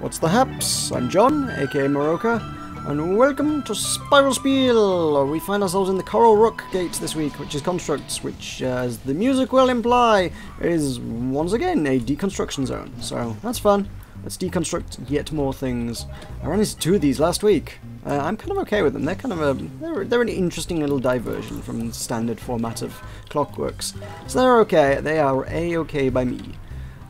What's the haps? I'm John, aka Meroka, and welcome to Spiel. We find ourselves in the Coral Rook Gate this week, which is Constructs, which, as the music will imply, is once again a deconstruction zone. So that's fun. Let's deconstruct yet more things. I ran into two of these last week. I'm kind of okay with them. They're kind of they're an interesting little diversion from the standard format of Clockworks. So they're okay. They are a-okay by me.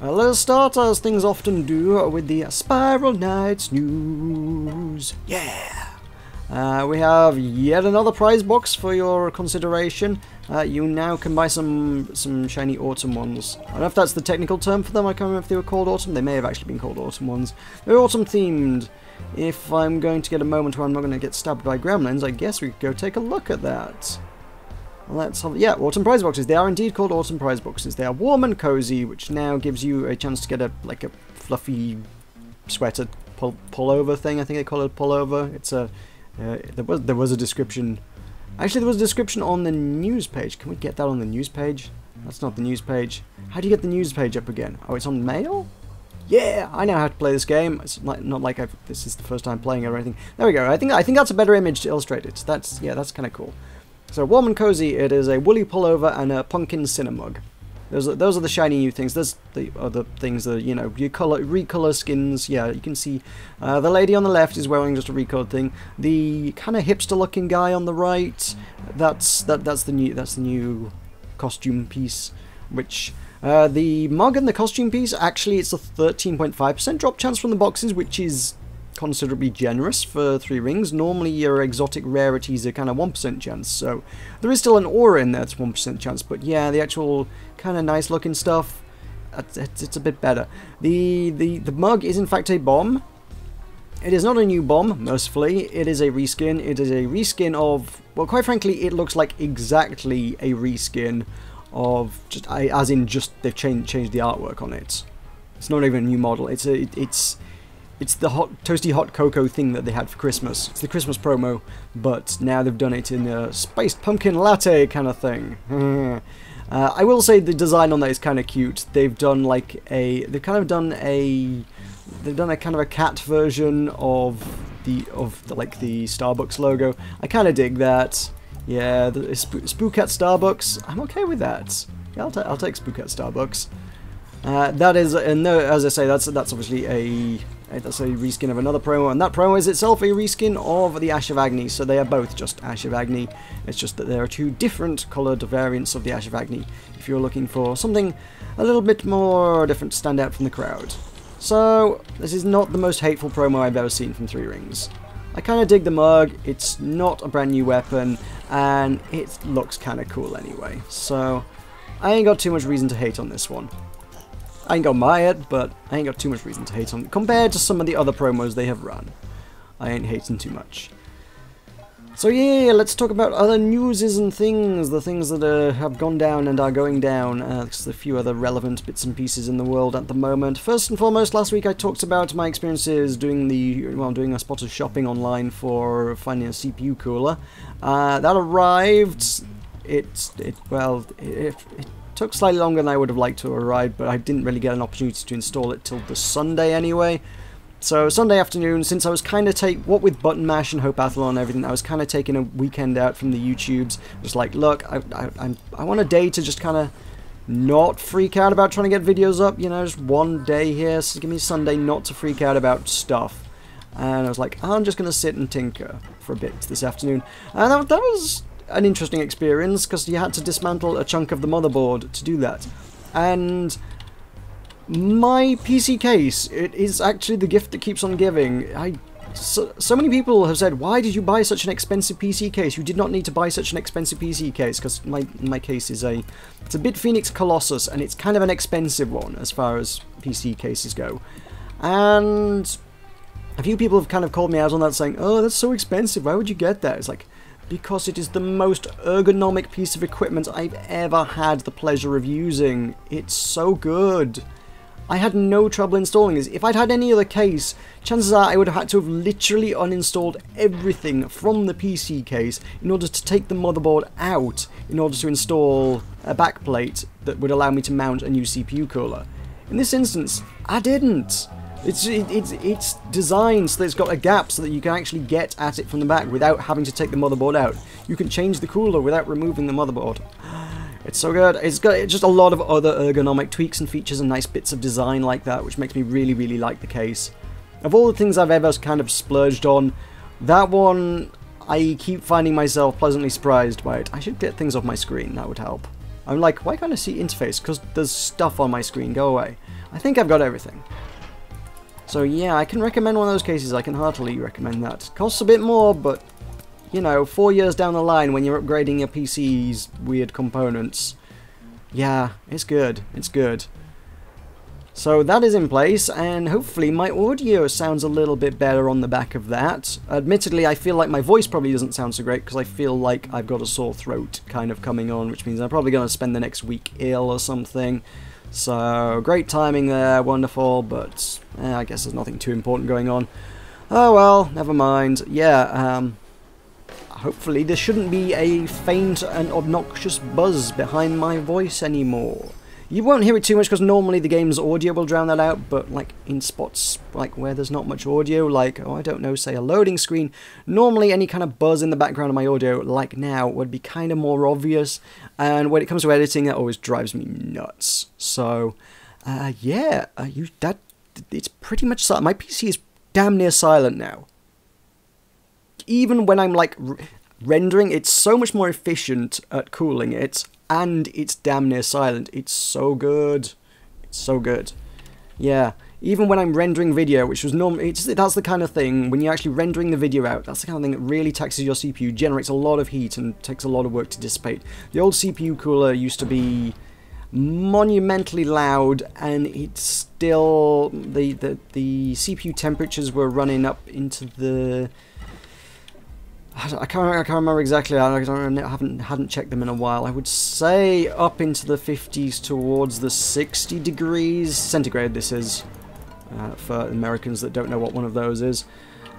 Let us start, as things often do, with the Spiral Knights news. Yeah! We have yet another prize box for your consideration. You now can buy some shiny autumn ones. I don't know if that's the technical term for them. I can't remember if they were called autumn. They may have actually been called autumn ones. They're autumn themed. If I'm going to get a moment where I'm not going to get stabbed by gremlins, I guess we could go take a look at that. Let's have, yeah, autumn prize boxes. They are indeed called autumn prize boxes. They are warm and cozy, which now gives you a chance to get a fluffy sweater pullover thing. I think they call it a pullover. It's a there was a description. Actually, there was a description on the news page. Can we get that on the news page? That's not the news page. How do you get the news page up again? Oh, it's on mail? Yeah, I know how to play this game. It's not like this is the first time playing it or anything. There we go. I think that's a better image to illustrate it. That's kind of cool. So warm and cozy, it is a woolly pullover and a pumpkin cinnamug. Those are the shiny new things. There's the other things that, you know, you recolor skins. Yeah, you can see the lady on the left is wearing just a recolored thing. The kind of hipster looking guy on the right, that's the new costume piece. Which the mug and the costume piece, actually, it's a 13.5% drop chance from the boxes, which is considerably generous for 3 rings. Normally your exotic rarities are kind of 1% chance, so there is still an aura in there that's 1% chance, but yeah, the actual kind of nice looking stuff, it's a bit better. The mug is in fact a bomb. It is not a new bomb, mercifully. It is a reskin. It is a reskin of, well, quite frankly, it looks like exactly a reskin of, as in they've changed the artwork on it. It's not even a new model. It's the toasty hot cocoa thing that they had for Christmas. It's the Christmas promo, but now they've done it in a spiced pumpkin latte kind of thing. I will say the design on that is kind of cute. They've done a kind of a cat version of the Starbucks logo. I kind of dig that. Yeah, the Spook at Starbucks. I'm okay with that. Yeah, I'll take Spook at Starbucks. That is, and no, as I say, that's obviously that's a reskin of another promo, and that promo is itself a reskin of the Ash of Agni, so they are both just Ash of Agni. It's just that there are 2 different coloured variants of the Ash of Agni, if you're looking for something a little bit more different to stand out from the crowd. So, this is not the most hateful promo I've ever seen from 3 Rings. I kind of dig the mug, it's not a brand new weapon, and it looks kind of cool anyway, so I ain't got too much reason to hate on this one. I ain't gonna buy it, but I ain't got too much reason to hate on it. Compared to some of the other promos they have run, I ain't hating too much. So yeah, let's talk about other newses and things, the things that have gone down and are going down. There's a few other relevant bits and pieces in the world at the moment. First and foremost, last week I talked about my experiences doing a spot of shopping online for finding a CPU cooler. That arrived. It took slightly longer than I would have liked to arrive, but I didn't really get an opportunity to install it till the Sunday anyway. So Sunday afternoon, since I was kind of what with Button Mash and Hopeathlon and everything, I was kind of taking a weekend out from the YouTubes. Just like, look, I want a day to just kind of not freak out about trying to get videos up, you know, just one day here, so give me Sunday not to freak out about stuff. And I was like, I'm just going to sit and tinker for a bit this afternoon. And that was an interesting experience, because you had to dismantle a chunk of the motherboard to do that. And my PC case, it is actually the gift that keeps on giving. So many people have said, why did you buy such an expensive PC case? You did not need to buy such an expensive PC case, because my case is it's a Bit Phoenix Colossus, and it's kind of an expensive one as far as PC cases go. And a few people have kind of called me out on that, saying, oh, that's so expensive, why would you get that? It's like, because it is the most ergonomic piece of equipment I've ever had the pleasure of using. It's so good. I had no trouble installing this. If I'd had any other case, chances are I would have had to have literally uninstalled everything from the PC case in order to take the motherboard out in order to install a backplate that would allow me to mount a new CPU cooler. In this instance, I didn't. It's designed so that it's got a gap so that you can actually get at it from the back without having to take the motherboard out. You can change the cooler without removing the motherboard. It's so good. It's got just a lot of other ergonomic tweaks and features and nice bits of design like that, which makes me really, really like the case. Of all the things I've ever kind of splurged on, that one, I keep finding myself pleasantly surprised by it. I should get things off my screen, that would help. I'm like, why can't I see interface? Because there's stuff on my screen, go away. I think I've got everything. So yeah, I can recommend one of those cases, I can heartily recommend that. Costs a bit more, but, you know, 4 years down the line when you're upgrading your PC's weird components, yeah, it's good, it's good. So that is in place, and hopefully my audio sounds a little bit better on the back of that. Admittedly, I feel like my voice probably doesn't sound so great, because I feel like I've got a sore throat kind of coming on, which means I'm probably going to spend the next week ill or something. So, great timing there, wonderful, but I guess there's nothing too important going on. Oh well, never mind. Yeah, hopefully there shouldn't be a faint and obnoxious buzz behind my voice anymore. You won't hear it too much because normally the game's audio will drown that out, but like in spots like where there's not much audio, like, oh I don't know, say a loading screen, normally any kind of buzz in the background of my audio, like now, would be kind of more obvious, and when it comes to editing, that always drives me nuts. So, yeah, it's pretty much silent. My PC is damn near silent now. Even when I'm like rendering, it's so much more efficient at cooling it, and it's damn near silent. It's so good. It's so good. Yeah, even when I'm rendering video, which was normally, that's the kind of thing, when you're actually rendering the video out, that's the kind of thing that really taxes your CPU, generates a lot of heat, and takes a lot of work to dissipate. The old CPU cooler used to be monumentally loud, and it's still, the CPU temperatures were running up into the, I can't remember exactly. I hadn't checked them in a while. I would say up into the 50s towards the 60 degrees centigrade. This is for Americans that don't know what one of those is.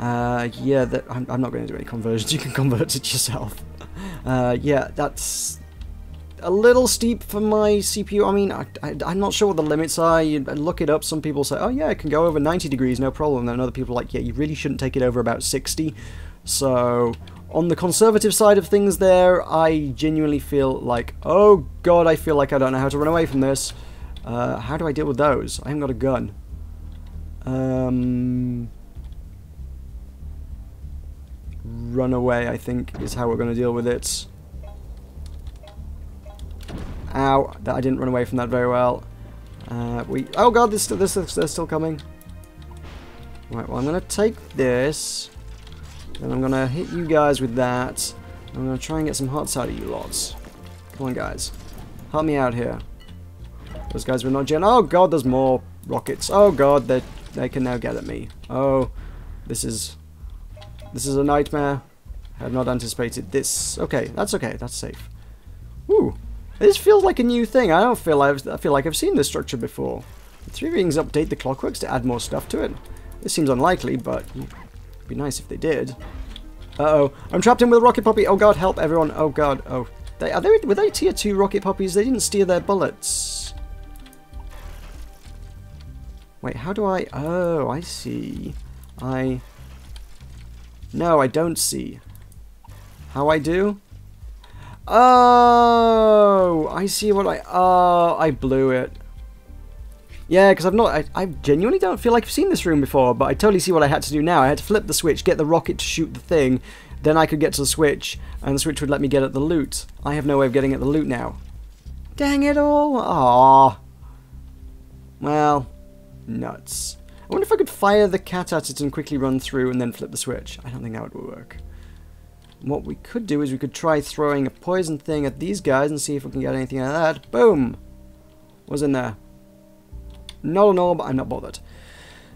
Yeah, I'm not going to do any conversions. You can convert it yourself. Yeah, that's a little steep for my CPU. I mean, I'm not sure what the limits are. You look it up. Some people say, oh yeah, it can go over 90 degrees, no problem. Then other people are like, yeah, you really shouldn't take it over about 60. So, on the conservative side of things there, I genuinely feel like, oh god, I feel like I don't know how to run away from this. How do I deal with those? I haven't got a gun. Run away, I think, is how we're going to deal with it. Ow, I didn't run away from that very well. Oh god, they're still coming. Right, well, I'm going to take this. Then I'm going to hit you guys with that. I'm going to try and get some hearts out of you lots. Come on, guys. Help me out here. Those guys were not gen. Oh, God, there's more rockets. Oh, God, they can now get at me. Oh, this is a nightmare. I had not anticipated this. Okay, that's okay. That's safe. Ooh, this feels like a new thing. I feel like I've seen this structure before. The Three Rings update the clockworks to add more stuff to it. This seems unlikely, but be nice if they did. Uh-oh. I'm trapped in with a rocket poppy. Oh god, help everyone. Oh god. Oh. Were they tier 2 rocket poppies? They didn't steer their bullets. Wait, how do I... Oh, I see. No, I don't see. How I do? Oh! I see what Oh, I blew it. Yeah, because I genuinely don't feel like I've seen this room before, but I totally see what I had to do now. I had to flip the switch, get the rocket to shoot the thing, then I could get to the switch, and the switch would let me get at the loot. I have no way of getting at the loot now. Dang it all! Aww. Well, nuts. I wonder if I could fire the cat at it and quickly run through and then flip the switch. I don't think that would work. What we could do is we could try throwing a poison thing at these guys and see if we can get anything out of that. Boom! What's in there? Not an orb, I'm not bothered.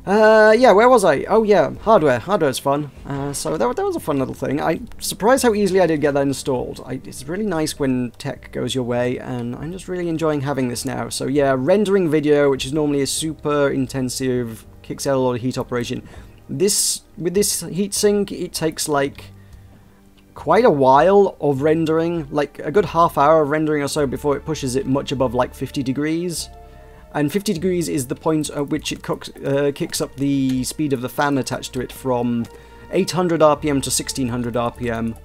Yeah, where was I? Oh yeah, hardware. Hardware's fun. So that was a fun little thing. I'm surprised how easily I did get that installed. It's really nice when tech goes your way, and I'm just really enjoying having this now. So yeah, rendering video, which is normally a super intensive, kicks out a lot of heat operation. With this heatsink, it takes like quite a while of rendering, like a good half hour of rendering or so before it pushes it much above like 50 degrees. And 50 degrees is the point at which it kicks up the speed of the fan attached to it from 800 RPM to 1600 RPM.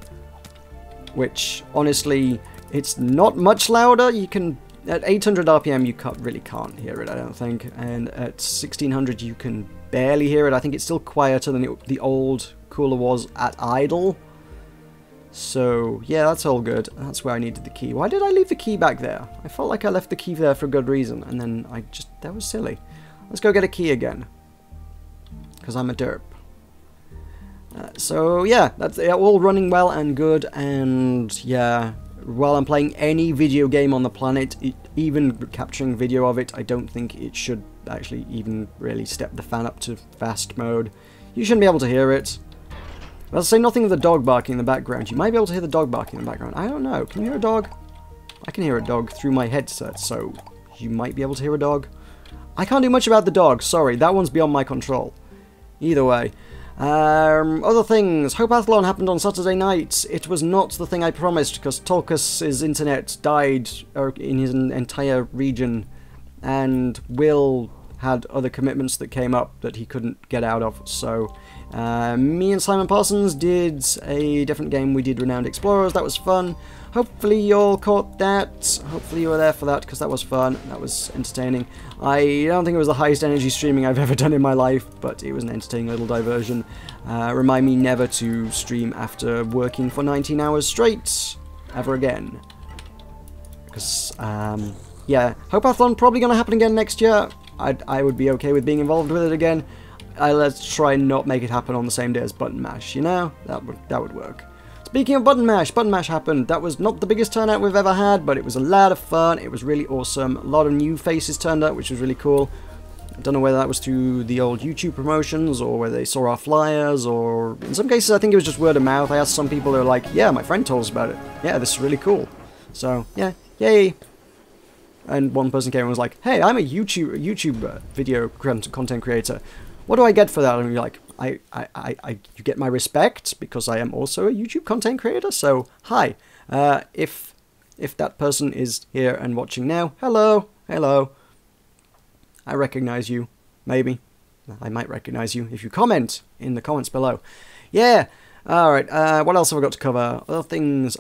Which, honestly, it's not much louder. You can... At 800 RPM, you really can't hear it, I don't think. And at 1600, you can barely hear it. I think it's still quieter than the old cooler was at idle. So, yeah, that's all good. That's where I needed the key. Why did I leave the key back there? I felt like I left the key there for a good reason. And then that was silly. Let's go get a key again. Because I'm a derp. So, yeah, that's all running well and good. And, yeah... While I'm playing any video game on the planet, even capturing video of it, I don't think it should actually even really step the fan up to fast mode. You shouldn't be able to hear it. I'll say nothing of the dog barking in the background. You might be able to hear the dog barking in the background. I don't know. Can you hear a dog? I can hear a dog through my headset, so you might be able to hear a dog. I can't do much about the dog. Sorry, that one's beyond my control. Either way. Other things. Hopathlon happened on Saturday night. It was not the thing I promised, because Tulkus's internet died in his entire region, and Will had other commitments that came up that he couldn't get out of. So, me and Simon Parsons did a different game. We did Renowned Explorers. That was fun. Hopefully you all caught that. Hopefully you were there for that, because that was fun. That was entertaining. I don't think it was the highest energy streaming I've ever done in my life, but it was an entertaining little diversion. Remind me never to stream after working for 19 hours straight, ever again. Because, yeah, Hopathlon probably going to happen again next year. I would be okay with being involved with it again. Let's try and not make it happen on the same day as Button Mash, you know? That would work. Speaking of Button Mash happened. That was not the biggest turnout we've ever had, but it was a lot of fun. It was really awesome. A lot of new faces turned up, which was really cool. I don't know whether that was through the old YouTube promotions, or whether they saw our flyers, or in some cases I think it was just word of mouth. I asked some people who were like, yeah, my friend told us about it. Yeah, this is really cool. So, yeah, yay. And one person came and was like, hey, I'm a YouTube video content creator. What do I get for that? And you're like, you get my respect, because I am also a YouTube content creator, so hi. If that person is here and watching now, hello. I recognize you, maybe. I might recognize you if you comment in the comments below. Yeah, alright, what else have I got to cover? Other things,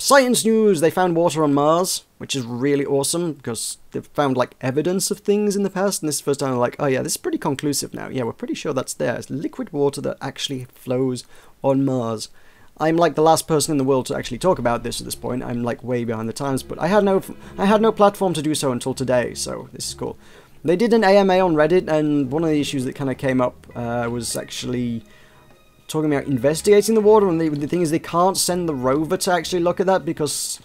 science news! They found water on Mars, which is really awesome, because they've found, like, evidence of things in the past, and this is the first time they're like, oh yeah, this is pretty conclusive now. Yeah, we're pretty sure that's there. It's liquid water that actually flows on Mars. I'm, like, the last person in the world to actually talk about this at this point. I'm, like, way behind the times, but I had no platform to do so until today, so this is cool. They did an AMA on Reddit, and one of the issues that kind of came up was actually talking about investigating the water, and the thing is they can't send the rover to actually look at that because,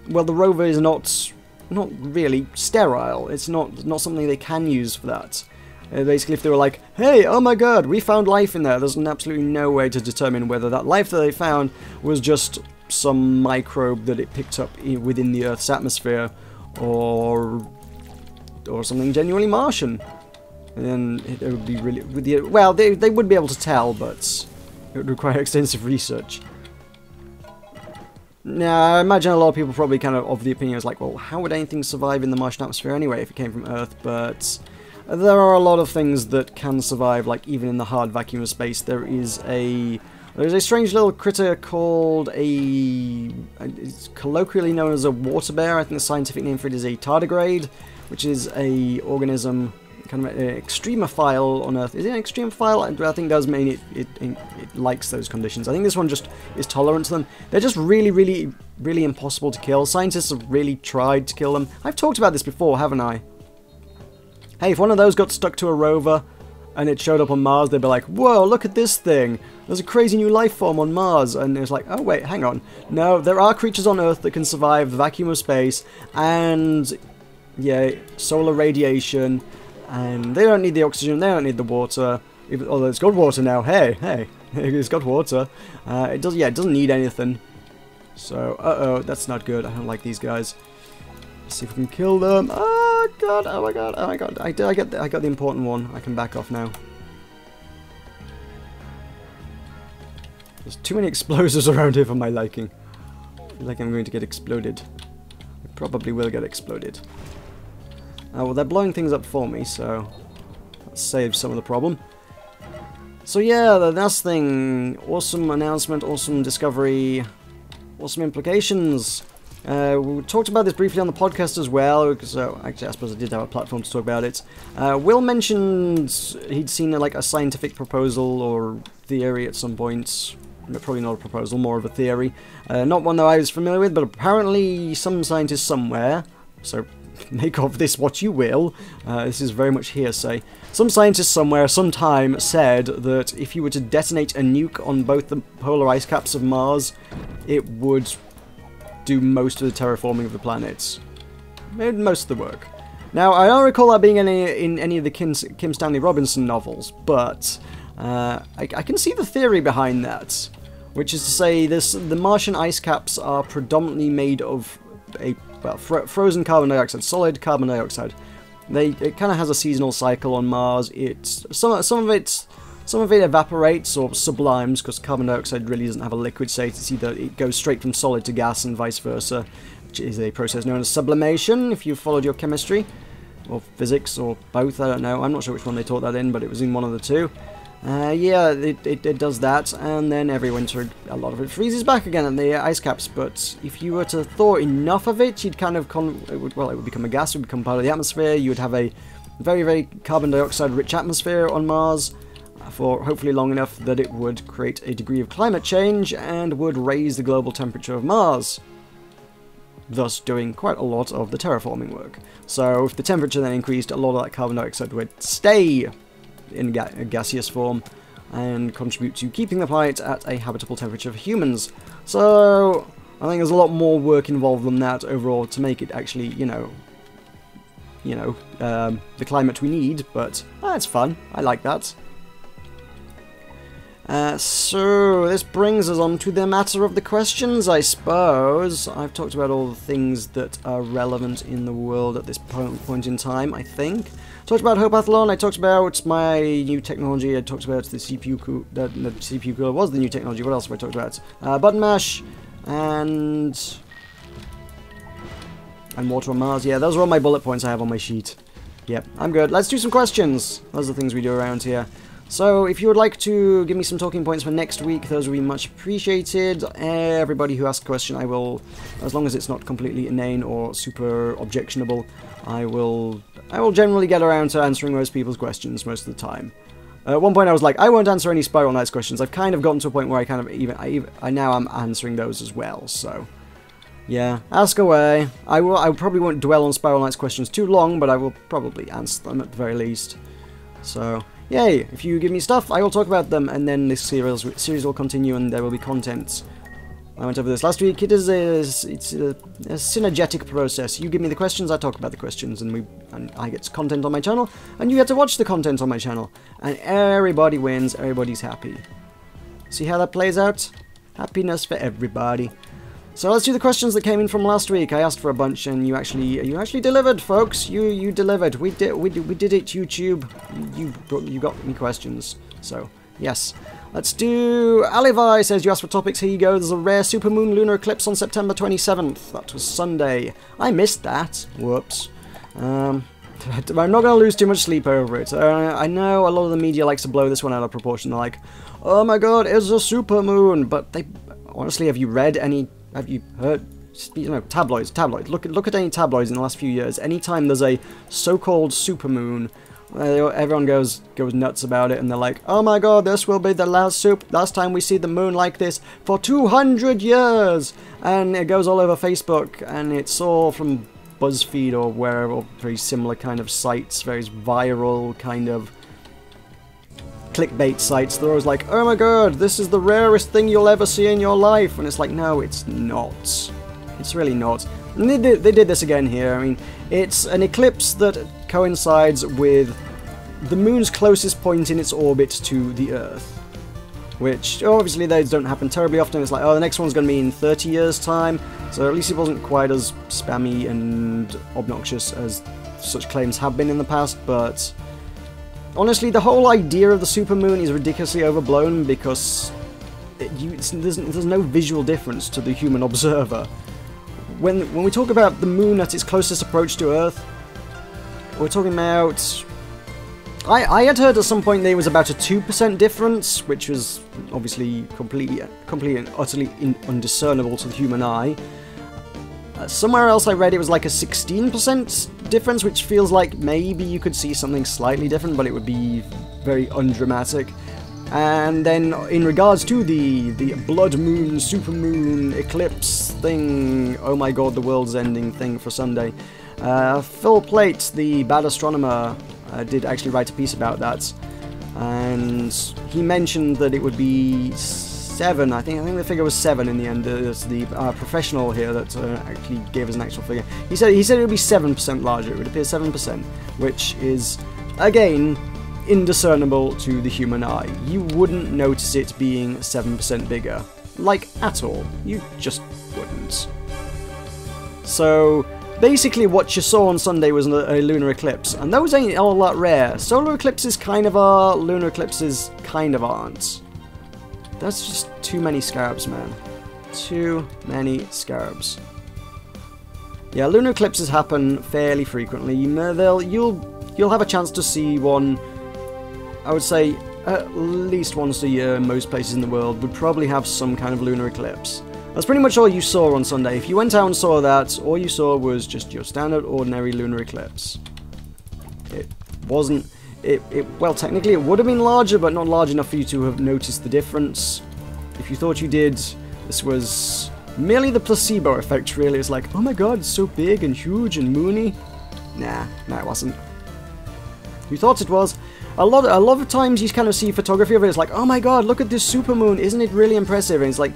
well, the rover is not really sterile. It's not something they can use for that. Basically, if they were like, hey, oh my god, we found life in there, there's absolutely no way to determine whether that life that they found was just some microbe that it picked up within the Earth's atmosphere, or something genuinely Martian. And then it would be really... Well, they would be able to tell, but it would require extensive research. Now, I imagine a lot of people probably kind of the opinion is like, well, how would anything survive in the Martian atmosphere anyway if it came from Earth? But there are a lot of things that can survive, like even in the hard vacuum of space. There's a strange little critter called it's colloquially known as a water bear. I think the scientific name for it is a tardigrade, which is a organism, kind of an extremophile on Earth. Is it an extremophile? I think it does mean it likes those conditions. I think this one just is tolerant to them. They're just really, really, really impossible to kill. Scientists have really tried to kill them. I've talked about this before, haven't I? Hey, if one of those got stuck to a rover and it showed up on Mars, they'd be like, whoa, look at this thing. There's a crazy new life form on Mars. And it's like, oh wait, hang on. No, there are creatures on Earth that can survive the vacuum of space and, yeah, solar radiation. And they don't need the oxygen, they don't need the water. Although it's got water now. Hey, it's got water. It doesn't need anything. So, that's not good. I don't like these guys. Let's see if we can kill them. Oh god, oh my god, oh my god. I got the important one. I can back off now. There's too many explosives around here for my liking. I feel like I'm going to get exploded. I probably will get exploded. Well, they're blowing things up for me, so that saves some of the problem. So yeah, the last thing, awesome announcement, awesome discovery, awesome implications. We talked about this briefly on the podcast as well, because actually I suppose I did have a platform to talk about it. Will mentioned he'd seen like a scientific proposal or theory at some point. Probably not a proposal, more of a theory. Not one that I was familiar with, but apparently some scientist somewhere, so make of this what you will, this is very much hearsay. Some scientist somewhere, sometime, said that if you were to detonate a nuke on both the polar ice caps of Mars, it would do most of the terraforming of the planet. Most of the work. Now, I don't recall that being in any of the Kim Stanley Robinson novels, but I can see the theory behind that, which is to say the Martian ice caps are predominantly made of frozen carbon dioxide, solid carbon dioxide. It kind of has a seasonal cycle on Mars. Some of it evaporates or sublimes, because carbon dioxide really doesn't have a liquid state. It's either it goes straight from solid to gas and vice versa, which is a process known as sublimation, if you followed your chemistry, or physics, or both, I don't know. I'm not sure which one they taught that in, but it was in one of the two. Yeah, it does that, and then every winter a lot of it freezes back again in the ice caps, but if you were to thaw enough of it, you'd kind of it would become a gas, it would become part of the atmosphere. You would have a very, very carbon dioxide rich atmosphere on Mars for hopefully long enough that it would create a degree of climate change and would raise the global temperature of Mars, thus doing quite a lot of the terraforming work. So if the temperature then increased, a lot of that carbon dioxide would stay in a gaseous form and contribute to keeping the planet at a habitable temperature for humans. So I think there's a lot more work involved than that overall to make it actually, the climate we need, but it's fun. I like that. So this brings us on to the matter of the questions, I suppose. I've talked about all the things that are relevant in the world at this point in time, I think. Talked about Hopathlon, I talked about my new technology, I talked about the CPU cooler, the CPU cooler was the new technology, what else have I talked about? Button mash, and water on Mars. Yeah, those are all my bullet points I have on my sheet. Yep, I'm good. Let's do some questions. Those are the things we do around here. So, if you would like to give me some talking points for next week, those would be much appreciated. Everybody who asks a question, I will, as long as it's not completely inane or super objectionable, I will generally get around to answering most people's questions most of the time. At one point I was like, I won't answer any Spiral Knights questions. I've kind of gotten to a point where I now am answering those as well, so yeah, ask away. I probably won't dwell on Spiral Knights questions too long, but I will probably answer them at the very least. So, yay, if you give me stuff, I will talk about them, and then this series will continue and there will be content. I went over this last week. It's a synergetic process. You give me the questions, I talk about the questions, and I get content on my channel, and you get to watch the content on my channel. And everybody wins, everybody's happy. See how that plays out? Happiness for everybody. So let's do the questions that came in from last week. I asked for a bunch, and you actually delivered, folks. You delivered. We did it, YouTube. You got me questions. So yes, let's do. Alivai says you asked for topics. Here you go. There's a rare supermoon lunar eclipse on September 27th. That was Sunday. I missed that. Whoops. I'm not going to lose too much sleep over it. I know a lot of the media likes to blow this one out of proportion. They're like, oh my god, it's a supermoon. But they honestly, have you read any? Have you heard, tabloids, look at any tabloids in the last few years. Anytime there's a so-called supermoon, everyone goes nuts about it, and they're like, oh my god, this will be the last time we see the moon like this for 200 years! And it goes all over Facebook, and it's all from BuzzFeed or wherever, or very similar kind of sites, very viral kind of clickbait sites. They're always like, oh my god, this is the rarest thing you'll ever see in your life, and it's like, no, it's not. It's really not. And they did this again here. I mean, it's an eclipse that coincides with the moon's closest point in its orbit to the Earth, which obviously those don't happen terribly often. It's like, oh, the next one's going to be in 30 years time, so at least it wasn't quite as spammy and obnoxious as such claims have been in the past. But honestly, the whole idea of the supermoon is ridiculously overblown because there's no visual difference to the human observer. When we talk about the moon at its closest approach to Earth, we're talking about... I had heard at some point there was about a 2% difference, which was obviously completely and utterly undiscernible to the human eye. Somewhere else I read it was like a 16% difference, which feels like maybe you could see something slightly different, but it would be very undramatic. And then in regards to the blood moon, supermoon, eclipse thing, oh my god, the world's ending thing for Sunday, Phil Plait, the bad astronomer, did actually write a piece about that, and he mentioned that it would be 7. I think the figure was 7 in the end. It's the professional here that actually gave us an actual figure. He said it would be 7% larger. It would appear 7%, which is again indiscernible to the human eye. You wouldn't notice it being 7% bigger, like at all. You just wouldn't. So basically what you saw on Sunday was a lunar eclipse, and those ain't all that rare. Solar eclipses kind of are, lunar eclipses kind of aren't. That's just too many scarabs, man. Too many scarabs. Yeah, lunar eclipses happen fairly frequently. You'll have a chance to see one, I would say, at least once a year. Most places in the world would probably have some kind of lunar eclipse. That's pretty much all you saw on Sunday. If you went out and saw that, all you saw was just your standard, ordinary lunar eclipse. It wasn't... well, technically it would have been larger, but not large enough for you to have noticed the difference. If you thought you did, this was merely the placebo effect, really. It's like, oh my god, it's so big and huge and moony. Nah, it wasn't. You thought it was. A lot of times you kind of see photography of it, it's like, oh my god, look at this supermoon, isn't it really impressive? And it's like,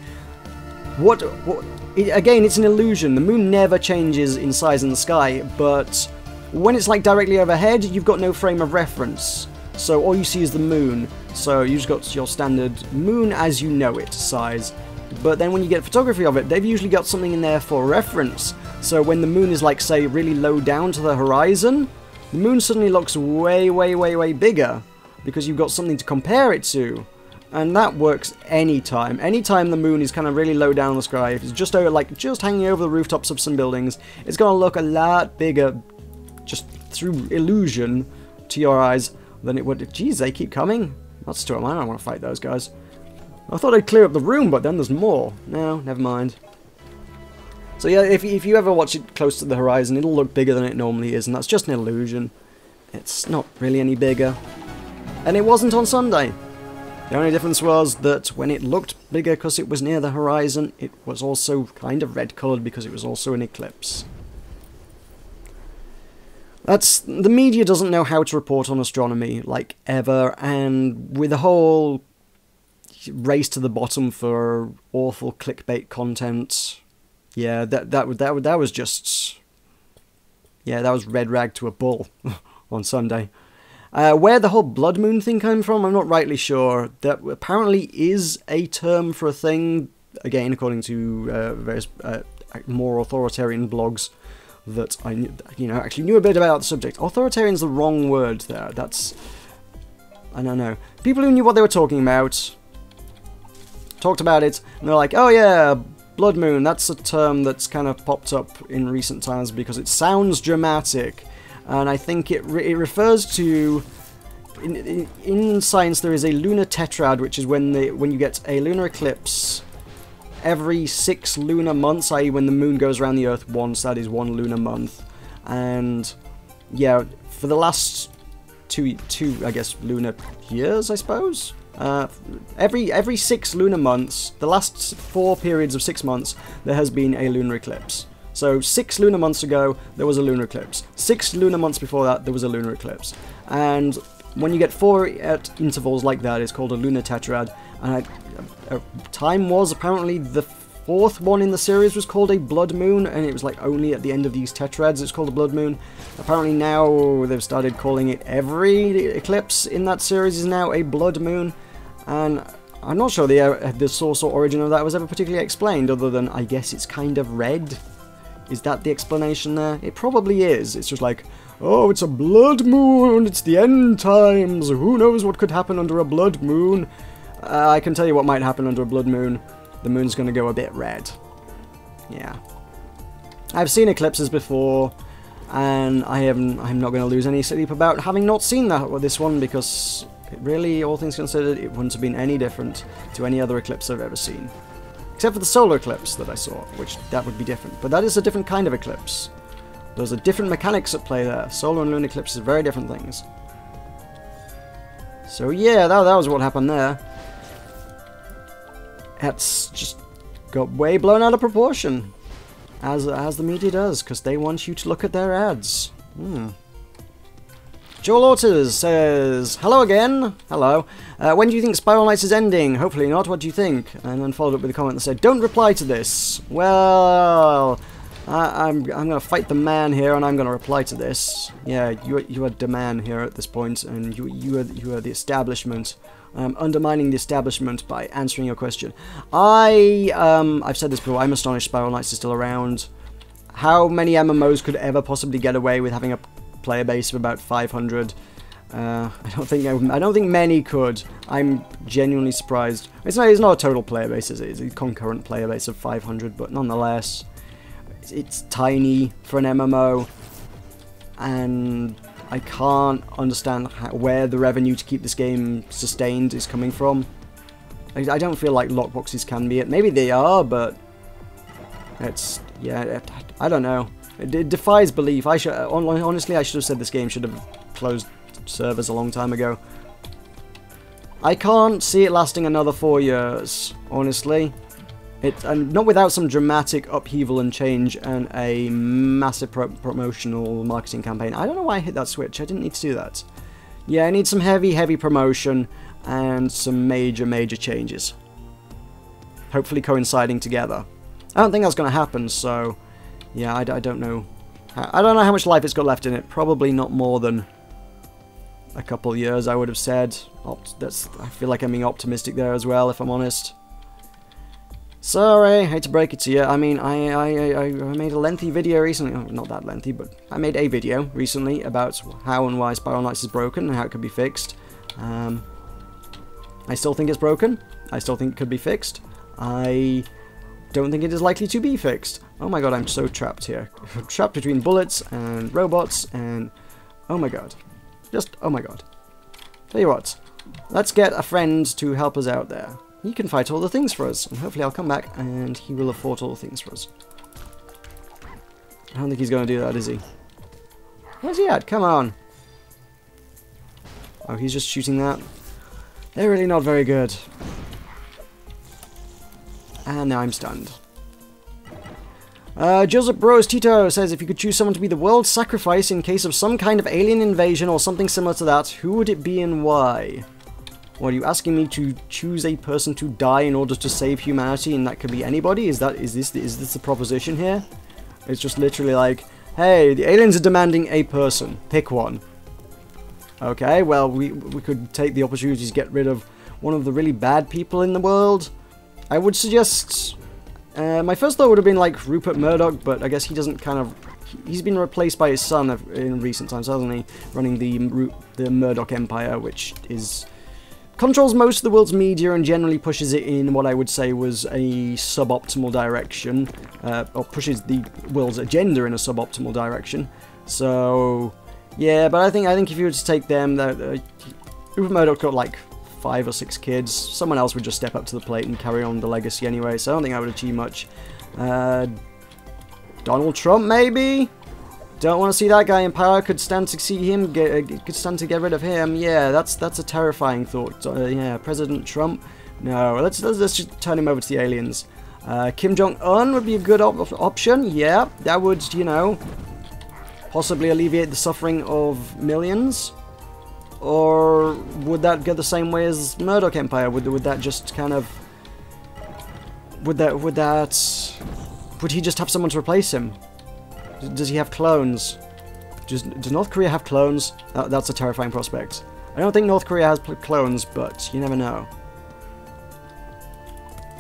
again, it's an illusion. The moon never changes in size in the sky, but when it's like directly overhead, you've got no frame of reference. So all you see is the moon. So you've just got your standard moon as you know it size. But then when you get photography of it, they've usually got something in there for reference. So when the moon is like, say, really low down to the horizon, the moon suddenly looks way, way, way, way bigger because you've got something to compare it to. And that works anytime. Anytime the moon is kind of really low down in the sky, if it's just just hanging over the rooftops of some buildings, it's going to look a lot bigger just through illusion to your eyes than it would. Jeez, they keep coming. That's too much. I don't want to fight those guys. I thought I'd clear up the room, but then there's more. No, never mind. So yeah, if you ever watch it close to the horizon, it'll look bigger than it normally is, and that's just an illusion. It's not really any bigger. And it wasn't on Sunday. The only difference was that when it looked bigger because it was near the horizon, it was also kind of red-coloured because it was also an eclipse. The media doesn't know how to report on astronomy, like, ever, and with the whole race to the bottom for awful clickbait content, yeah, that was just... yeah, that was red rag to a bull on Sunday. Where the whole blood moon thing came from, I'm not rightly sure. That apparently is a term for a thing, again, according to various more authoritarian blogs that I actually knew a bit about the subject. Authoritarian's the wrong word there. That's... I don't know. People who knew what they were talking about talked about it, and they're like, oh yeah, blood moon, that's a term that's kind of popped up in recent times because it sounds dramatic. And I think it refers to... In science there is a lunar tetrad, which is when you get a lunar eclipse every 6 lunar months, i.e. when the moon goes around the Earth once, that is 1 lunar month. And yeah, for the last two I guess lunar years, I suppose, every 6 lunar months, the last 4 periods of 6 months, there has been a lunar eclipse. So 6 lunar months ago, there was a lunar eclipse. 6 lunar months before that, there was a lunar eclipse. And when you get 4 at intervals like that, it's called a lunar tetrad. And time was apparently the 4th one in the series was called a blood moon, and it was like only at the end of these tetrads it's called a blood moon. Apparently now they've started calling it every eclipse in that series is now a blood moon. And I'm not sure the source or origin of that was ever particularly explained, other than I guess it's kind of red. Is that the explanation there? It probably is. It's just like, oh, it's a blood moon, it's the end times, who knows what could happen under a blood moon? I can tell you what might happen under a blood moon. The moon's going to go a bit red. Yeah. I've seen eclipses before, And I'm not going to lose any sleep about having not seen this one, because really, all things considered, it wouldn't have been any different to any other eclipse I've ever seen. Except for the solar eclipse that I saw, which that would be different. But that is a different kind of eclipse. Those are different mechanics at play there. Solar and lunar eclipses are very different things. So yeah, that was what happened there. That's just got way blown out of proportion. As the media does, because they want you to look at their ads. Joel Ortiz says, hello again. Hello. When do you think Spiral Knights is ending? Hopefully not. What do you think? And then followed up with a comment that said, don't reply to this. Well, I'm going to fight the man here, and I'm going to reply to this. Yeah, you are the man here at this point, and you are the establishment. Undermining the establishment by answering your question. I've said this before, I'm astonished Spiral Knights is still around. How many MMOs could ever possibly get away with having a player base of about 500? I don't think many could. I'm genuinely surprised. It's not a total player base, is it? It's a concurrent player base of 500, but nonetheless, it's tiny for an MMO, and I can't understand where the revenue to keep this game sustained is coming from. I don't feel like lockboxes can be it. Maybe they are, but yeah, I don't know. It defies belief. Honestly, I should have said this game should have closed servers a long time ago. I can't see it lasting another 4 years, honestly. And not without some dramatic upheaval and change and a massive promotional marketing campaign. I don't know why I hit that switch. I didn't need to do that. Yeah, I need some heavy promotion and some major changes. Hopefully coinciding together. I don't think that's going to happen, so yeah, I don't know. I don't know how much life it's got left in it. Probably not more than a couple years, I would have said. I feel like I'm being optimistic there as well, if I'm honest. Sorry, hate to break it to you. I mean, I made a lengthy video recently. Oh, not that lengthy, but I made a video recently about how and why Spiral Knights is broken and how it could be fixed. I still think it's broken. I still think it could be fixed. I don't think it is likely to be fixed. Oh my god, I'm so trapped here. I'm trapped between bullets and robots and... oh my god. Just, oh my god. Tell you what, let's get a friend to help us out there. He can fight all the things for us, and hopefully I'll come back and he will have fought all the things for us. I don't think he's going to do that, is he? Where's he at? Come on. Oh, he's just shooting that. They're really not very good. And now I'm stunned. Joseph Bros Tito says, if you could choose someone to be the world's sacrifice in case of some kind of alien invasion or something similar to that, who would it be and why? What, are you asking me to choose a person to die in order to save humanity, and that could be anybody? Is this the proposition here? It's just literally like, hey, the aliens are demanding a person. Pick one. Okay, well, we could take the opportunity to get rid of one of the really bad people in the world. I would suggest... my first thought would have been like Rupert Murdoch, but I guess he doesn't kind of... he's been replaced by his son in recent times, hasn't he? Running the Murdoch Empire, which controls most of the world's media and generally pushes it in what I would say was a suboptimal direction, or pushes the world's agenda in a suboptimal direction. So, yeah, but I think if you were to take them, Rupert Murdoch got like 5 or 6 kids. Someone else would just step up to the plate and carry on the legacy anyway, so I don't think I would achieve much. Donald Trump, maybe? Don't want to see that guy in power. Could stand to see him. Could stand to get rid of him. Yeah, that's a terrifying thought. Yeah, President Trump. No, let's just turn him over to the aliens. Kim Jong-un would be a good option. Yeah, that would, you know, possibly alleviate the suffering of millions. Or would that go the same way as Murdoch Empire? Would that just kind of... Would he just have someone to replace him? Does he have clones? Does North Korea have clones? That's a terrifying prospect. I don't think North Korea has clones, but you never know.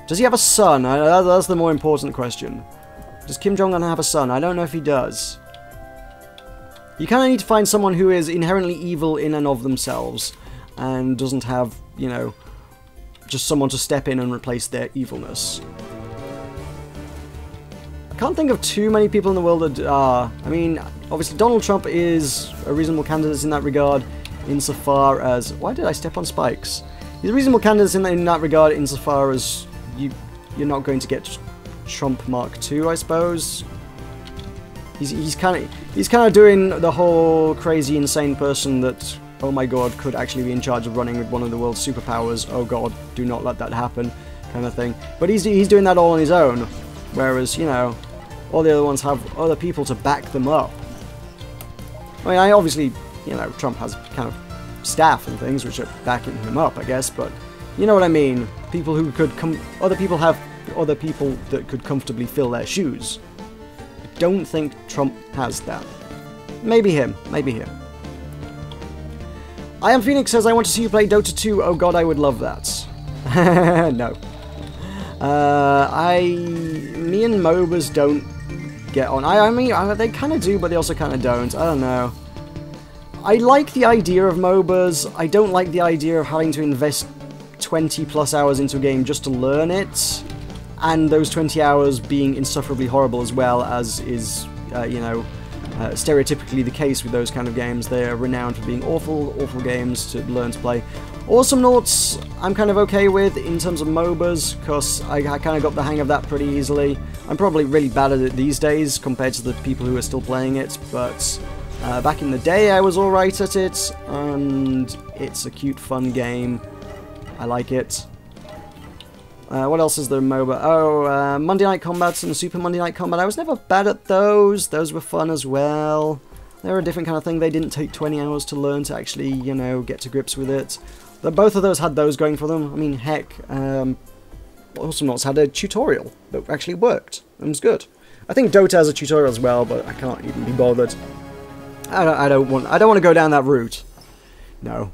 Does he have a son? That's the more important question. Does Kim Jong-un have a son? I don't know if he does. You kind of need to find someone who is inherently evil in and of themselves, and doesn't have, you know, just someone to step in and replace their evilness. can't think of too many people in the world that are. I mean, obviously Donald Trump is a reasonable candidate in that regard, insofar as... Why did I step on spikes? He's a reasonable candidate in that regard, insofar as you're not going to get Trump Mark II, I suppose. He's kind of doing the whole crazy, insane person that, oh my god, could actually be in charge of running with one of the world's superpowers. Oh god, do not let that happen, kind of thing. But he's doing that all on his own, whereas, you know, all the other ones have other people to back them up. I mean, obviously, you know, Trump has kind of staff and things which are backing him up, I guess, but you know what I mean. People who could other people have other people that could comfortably fill their shoes. I don't think Trump has that. Maybe him. Maybe him. I Am Phoenix says, I want to see you play Dota 2. Oh god, I would love that. No. Me and MOBAs don't get on. I mean, they kind of do, but they also kind of don't. I don't know. I like the idea of MOBAs. I don't like the idea of having to invest 20 plus hours into a game just to learn it, and those 20 hours being insufferably horrible as well, as is, you know, stereotypically the case with those kind of games. They are renowned for being awful, awful games to learn to play. Awesome Noughts, I'm kind of okay with in terms of MOBAs, because I kind of got the hang of that pretty easily. I'm probably really bad at it these days compared to the people who are still playing it, but back in the day I was alright at it, and it's a cute, fun game. I like it. What else is there in MOBA? Oh, Monday Night Combats and Super Monday Night Combat. I was never bad at those. Those were fun as well. They're a different kind of thing. They didn't take 20 hours to learn to actually, you know, get to grips with it. Both of those had those going for them. I mean, heck, Awesome Noughts had a tutorial that actually worked. It was good. I think Dota has a tutorial as well, but I can't even be bothered. I don't want to go down that route. No.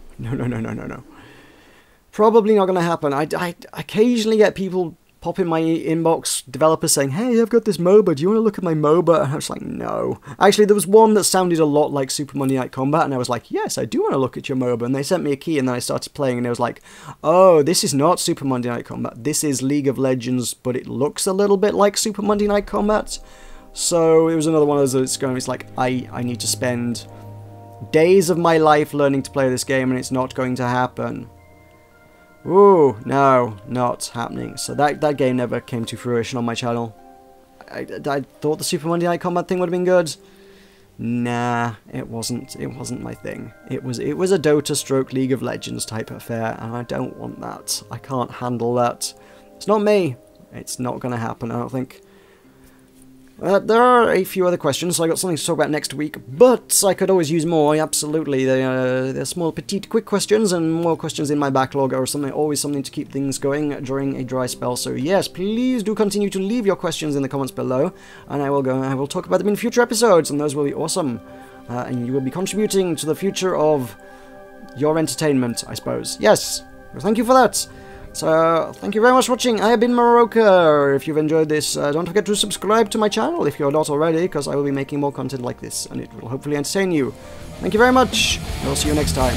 Probably not going to happen. I occasionally get people pop in my inbox, developers saying, hey, I've got this MOBA, do you want to look at my MOBA? And I was like, no. Actually, there was one that sounded a lot like Super Monday Night Combat, and I was like, yes, I do want to look at your MOBA. And they sent me a key, and then I started playing, and I was like, oh, this is not Super Monday Night Combat. This is League of Legends, but it looks a little bit like Super Monday Night Combat. So it was another one of those that's going, it's like, I need to spend days of my life learning to play this game, and it's not going to happen. Ooh, no, not happening. So that game never came to fruition on my channel. I thought the Super Monday Night Combat thing would have been good. Nah, it wasn't. It wasn't my thing. It was a Dota stroke League of Legends type affair, and I don't want that. I can't handle that. It's not me. It's not going to happen, I don't think. There are a few other questions, so I got something to talk about next week, but I could always use more, absolutely. They're small, petite, quick questions, and more questions in my backlog are always something to keep things going during a dry spell. So yes, please do continue to leave your questions in the comments below, and I will talk about them in future episodes, and those will be awesome. And you will be contributing to the future of your entertainment, I suppose. Yes, well, thank you for that. So, thank you very much for watching. I have been Meroka. If you've enjoyed this, don't forget to subscribe to my channel if you're not already, because I will be making more content like this, and it will hopefully entertain you. Thank you very much, and I'll see you next time.